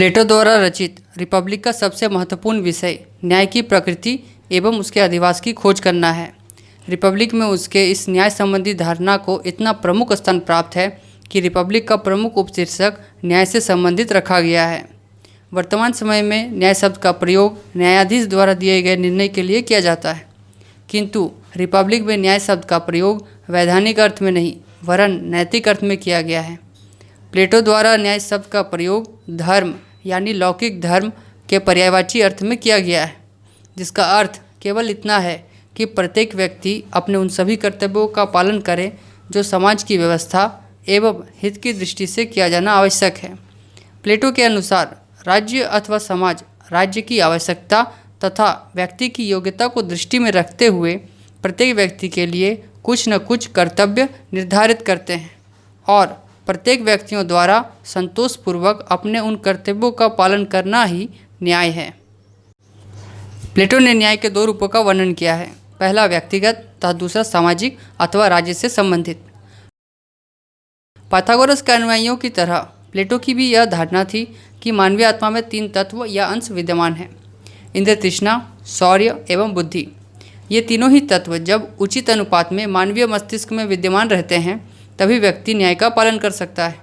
प्लेटो द्वारा रचित रिपब्लिक का सबसे महत्वपूर्ण विषय न्याय की प्रकृति एवं उसके अधिवास की खोज करना है। रिपब्लिक में उसके इस न्याय संबंधी धारणा को इतना प्रमुख स्थान प्राप्त है कि रिपब्लिक का प्रमुख उपशीर्षक न्याय से संबंधित रखा गया है। वर्तमान समय में न्याय शब्द का प्रयोग न्यायाधीश द्वारा दिए गए निर्णय के लिए किया जाता है, किंतु रिपब्लिक में न्याय शब्द का प्रयोग वैधानिक अर्थ में नहीं वरन नैतिक अर्थ में किया गया है। प्लेटो द्वारा न्याय शब्द का प्रयोग धर्म यानी लौकिक धर्म के पर्यायवाची अर्थ में किया गया है, जिसका अर्थ केवल इतना है कि प्रत्येक व्यक्ति अपने उन सभी कर्तव्यों का पालन करे जो समाज की व्यवस्था एवं हित की दृष्टि से किया जाना आवश्यक है। प्लेटो के अनुसार राज्य अथवा समाज राज्य की आवश्यकता तथा व्यक्ति की योग्यता को दृष्टि में रखते हुए प्रत्येक व्यक्ति के लिए कुछ न कुछ कर्तव्य निर्धारित करते हैं और प्रत्येक व्यक्तियों द्वारा संतोषपूर्वक अपने उन कर्तव्यों का पालन करना ही न्याय है। प्लेटो ने न्याय के दो रूपों का वर्णन किया है, पहला व्यक्तिगत तथा दूसरा सामाजिक अथवा राज्य से संबंधित। पाइथागोरस के अनुयायियों की तरह प्लेटो की भी यह धारणा थी कि मानवीय आत्मा में तीन तत्व या अंश विद्यमान हैं, इंद्रिय तृष्णा, शौर्य एवं बुद्धि। ये तीनों ही तत्व जब उचित अनुपात में मानवीय मस्तिष्क में विद्यमान रहते हैं तभी व्यक्ति न्याय का पालन कर सकता है।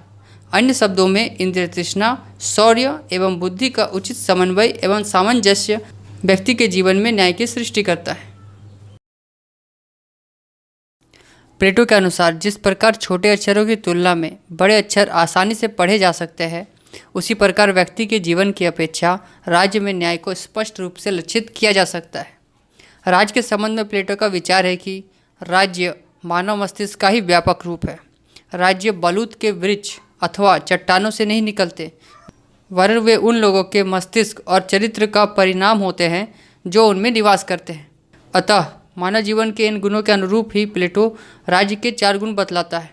अन्य शब्दों में इंद्रिय तृष्णा, शौर्य एवं बुद्धि का उचित समन्वय एवं सामंजस्य व्यक्ति के जीवन में न्याय की सृष्टि करता है। प्लेटो के अनुसार जिस प्रकार छोटे अक्षरों की तुलना में बड़े अक्षर आसानी से पढ़े जा सकते हैं, उसी प्रकार व्यक्ति के जीवन की अपेक्षा राज्य में न्याय को स्पष्ट रूप से लक्षित किया जा सकता है। राज्य के संबंध में प्लेटो का विचार है कि राज्य मानव मस्तिष्क का ही व्यापक रूप है। राज्य बलूत के वृक्ष अथवा चट्टानों से नहीं निकलते, वरन वे उन लोगों के मस्तिष्क और चरित्र का परिणाम होते हैं जो उनमें निवास करते हैं। अतः मानव जीवन के इन गुणों के अनुरूप ही प्लेटो राज्य के 4 गुण बतलाता है।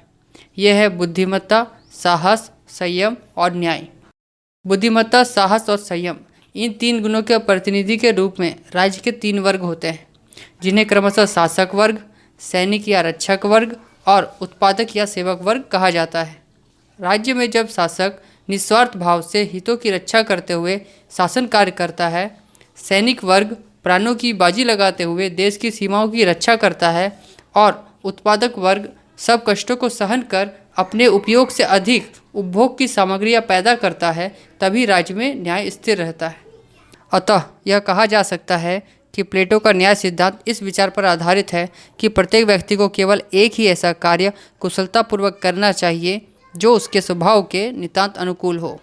यह है बुद्धिमत्ता, साहस, संयम और न्याय। बुद्धिमत्ता, साहस और संयम, इन 3 गुणों के प्रतिनिधि के रूप में राज्य के 3 वर्ग होते हैं, जिन्हें क्रमशः शासक वर्ग, सैनिक या रक्षक वर्ग और उत्पादक या सेवक वर्ग कहा जाता है। राज्य में जब शासक निस्वार्थ भाव से हितों की रक्षा करते हुए शासन कार्य करता है, सैनिक वर्ग प्राणों की बाजी लगाते हुए देश की सीमाओं की रक्षा करता है और उत्पादक वर्ग सब कष्टों को सहन कर अपने उपयोग से अधिक उपभोग की सामग्रियां पैदा करता है, तभी राज्य में न्याय स्थिर रहता है। अतः यह कहा जा सकता है कि प्लेटो का न्याय सिद्धांत इस विचार पर आधारित है कि प्रत्येक व्यक्ति को केवल एक ही ऐसा कार्य कुशलतापूर्वक करना चाहिए जो उसके स्वभाव के नितांत अनुकूल हो।